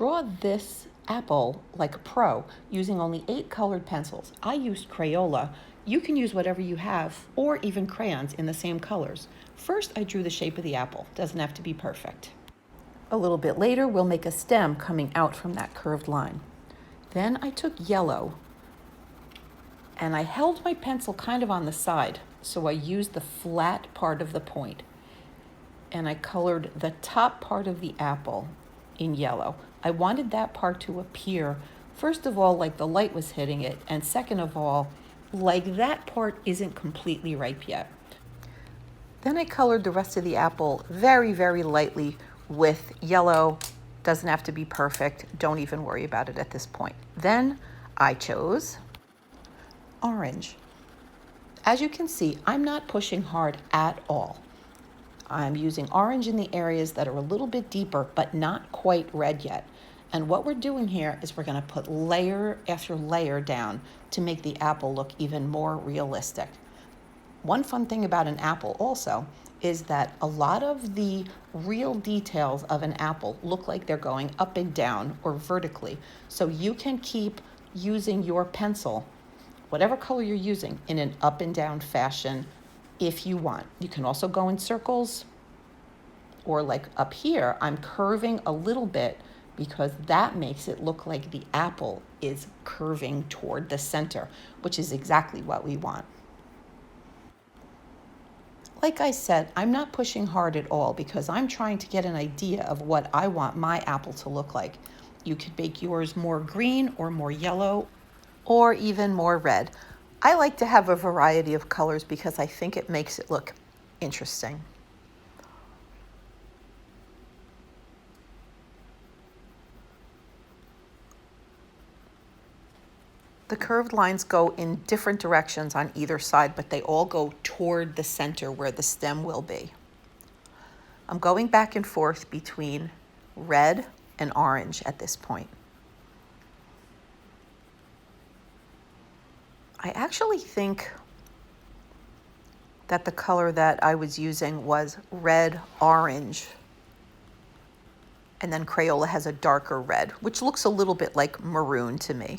draw this apple like a pro using only 8 colored pencils. I used Crayola. You can use whatever you have, or even crayons in the same colors. First, I drew the shape of the apple. Doesn't have to be perfect. A little bit later, we'll make a stem coming out from that curved line. Then I took yellow and I held my pencil kind of on the side, so I used the flat part of the point. And I colored the top part of the apple in yellow. I wanted that part to appear, first of all, like the light was hitting it, and second of all, like that part isn't completely ripe yet. Then I colored the rest of the apple very, very lightly with yellow. Doesn't have to be perfect. Don't even worry about it at this point. Then I chose orange. As you can see, I'm not pushing hard at all. I'm using orange in the areas that are a little bit deeper, but not quite red yet. And what we're doing here is we're going to put layer after layer down to make the apple look even more realistic. One fun thing about an apple also is that a lot of the real details of an apple look like they're going up and down or vertically. So you can keep using your pencil, whatever color you're using, in an up and down fashion if you want. You can also go in circles, or like up here, I'm curving a little bit because that makes it look like the apple is curving toward the center, which is exactly what we want. Like I said, I'm not pushing hard at all because I'm trying to get an idea of what I want my apple to look like. You could make yours more green or more yellow or even more red. I like to have a variety of colors because I think it makes it look interesting. The curved lines go in different directions on either side, but they all go toward the center where the stem will be. I'm going back and forth between red and orange at this point. I actually think that the color that I was using was red-orange. And then Crayola has a darker red, which looks a little bit like maroon to me.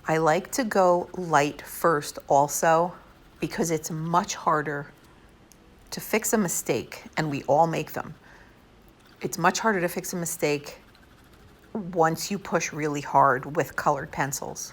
I like to go light first also because it's much harder to fix a mistake, and we all make them. It's much harder to fix a mistake once you push really hard with colored pencils.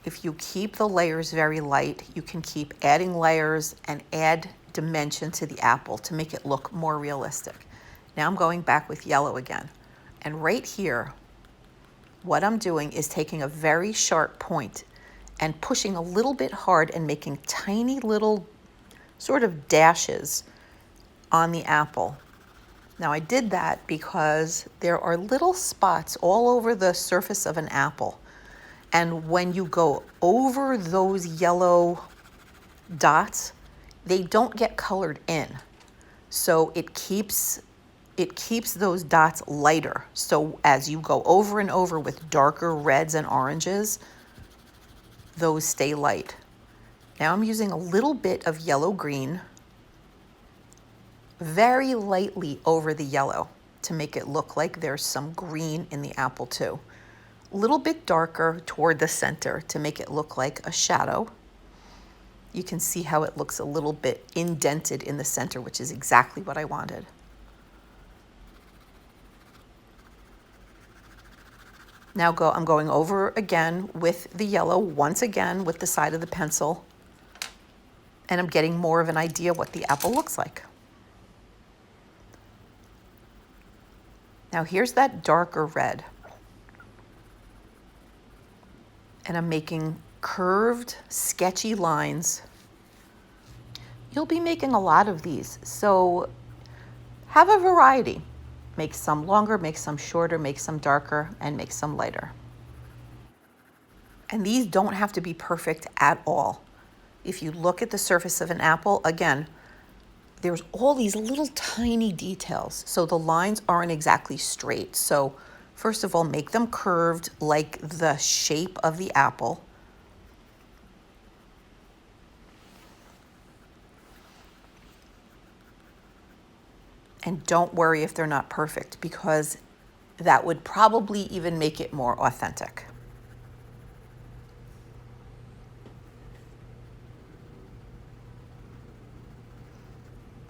If you keep the layers very light, you can keep adding layers and add dimension to the apple to make it look more realistic. Now I'm going back with yellow again. And right here, what I'm doing is taking a very sharp point and pushing a little bit hard and making tiny little sort of dashes on the apple. Now I did that because there are little spots all over the surface of an apple. And when you go over those yellow dots, they don't get colored in. So it keeps those dots lighter. So as you go over and over with darker reds and oranges, those stay light. Now I'm using a little bit of yellow-green very lightly over the yellow to make it look like there's some green in the apple too. A little bit darker toward the center to make it look like a shadow. You can see how it looks a little bit indented in the center, which is exactly what I wanted. Now I'm going over again with the yellow, once again with the side of the pencil, and I'm getting more of an idea what the apple looks like. Now here's that darker red. And I'm making curved, sketchy lines. You'll be making a lot of these, so have a variety. Make some longer, make some shorter, make some darker, and make some lighter. And these don't have to be perfect at all. If you look at the surface of an apple, again, there's all these little tiny details. So the lines aren't exactly straight. So first of all, make them curved like the shape of the apple. And don't worry if they're not perfect, because that would probably even make it more authentic.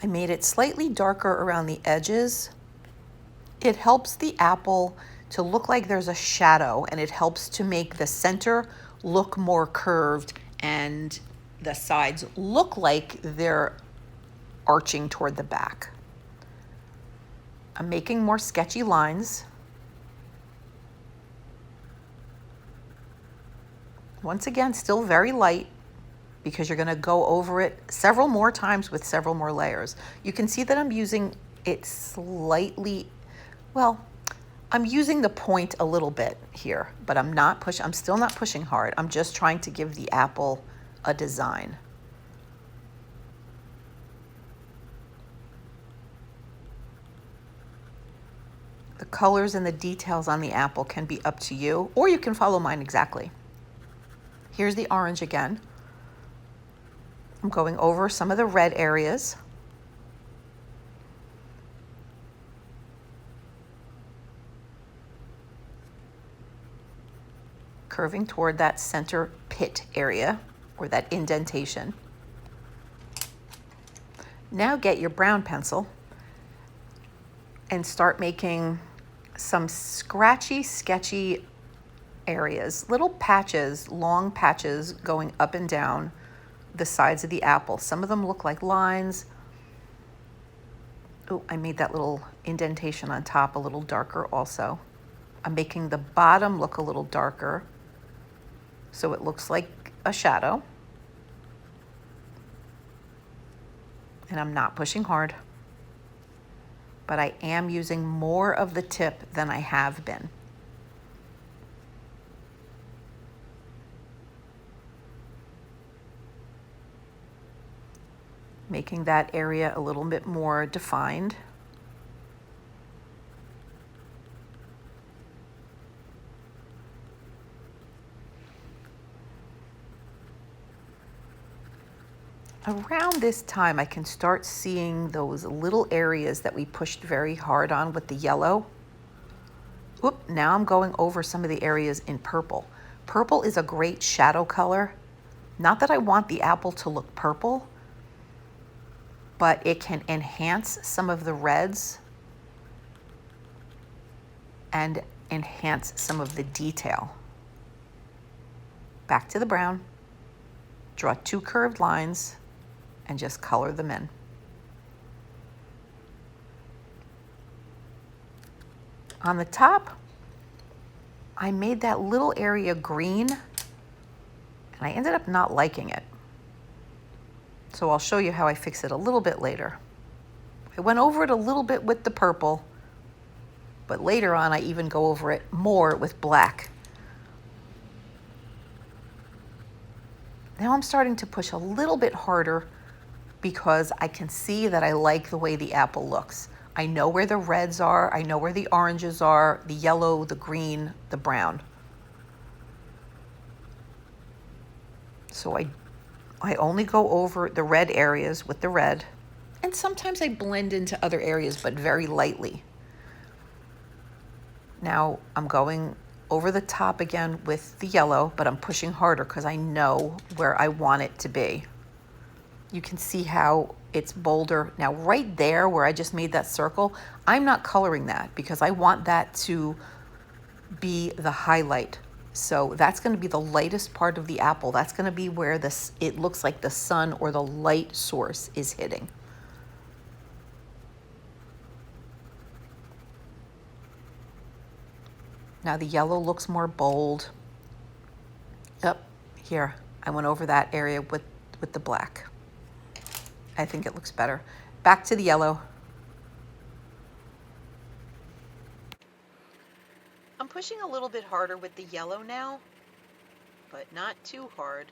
I made it slightly darker around the edges. It helps the apple to look like there's a shadow, and it helps to make the center look more curved and the sides look like they're arching toward the back. I'm making more sketchy lines. Once again, still very light, because you're going to go over it several more times with several more layers. You can see that I'm using it slightly, well, I'm using the point a little bit here, but I'm still not pushing hard. I'm just trying to give the apple a design. The colors and the details on the apple can be up to you, or you can follow mine exactly. Here's the orange again. I'm going over some of the red areas. Curving toward that center pit area, or that indentation. Now get your brown pencil and start making some scratchy, sketchy areas, little patches, long patches going up and down the sides of the apple. Some of them look like lines. Oh, I made that little indentation on top a little darker also. I'm making the bottom look a little darker so it looks like a shadow. And I'm not pushing hard, but I am using more of the tip than I have been. Making that area a little bit more defined. Around this time, I can start seeing those little areas that we pushed very hard on with the yellow. Oop, now I'm going over some of the areas in purple. Purple is a great shadow color. Not that I want the apple to look purple, but it can enhance some of the reds and enhance some of the detail. Back to the brown. Draw two curved lines and just color them in. On the top, I made that little area green, and I ended up not liking it. So I'll show you how I fix it a little bit later. I went over it a little bit with the purple, but later on I even go over it more with black. Now I'm starting to push a little bit harder because I can see that I like the way the apple looks. I know where the reds are, I know where the oranges are, the yellow, the green, the brown. So I only go over the red areas with the red, and sometimes I blend into other areas, but very lightly. Now I'm going over the top again with the yellow, but I'm pushing harder because I know where I want it to be. You can see how it's bolder. Now right there where I just made that circle, I'm not coloring that because I want that to be the highlight. So that's going to be the lightest part of the apple. That's going to be where it looks like the sun or the light source is hitting. Now the yellow looks more bold. Up here, I went over that area with the black. I think it looks better. Back to the yellow. I'm pushing a little bit harder with the yellow now, but not too hard.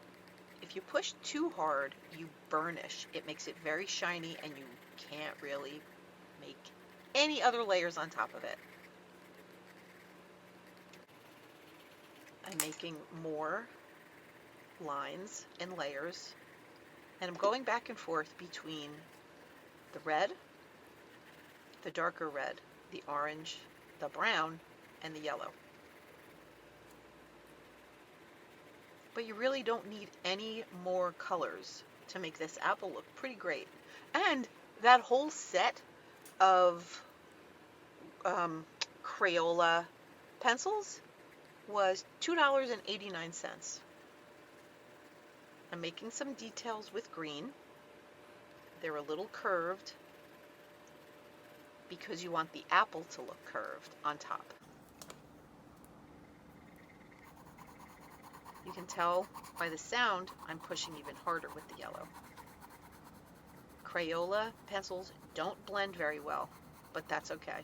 If you push too hard, you burnish. It makes it very shiny and you can't really make any other layers on top of it. I'm making more lines and layers, and I'm going back and forth between the red the darker red, the orange, the brown, and the yellow. But you really don't need any more colors to make this apple look pretty great. And that whole set of Crayola pencils was $2.89. I'm making some details with green. They're a little curved because you want the apple to look curved on top. You can tell by the sound I'm pushing even harder with the yellow. Crayola pencils don't blend very well, but that's okay.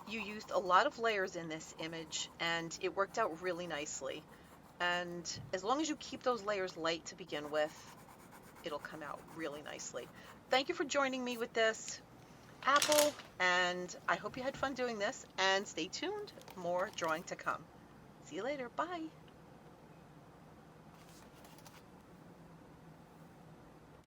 You used a lot of layers in this image and it worked out really nicely. And as long as you keep those layers light to begin with, it'll come out really nicely. Thank you for joining me with this apple, and I hope you had fun doing this, and stay tuned, more drawing to come. See you later. Bye.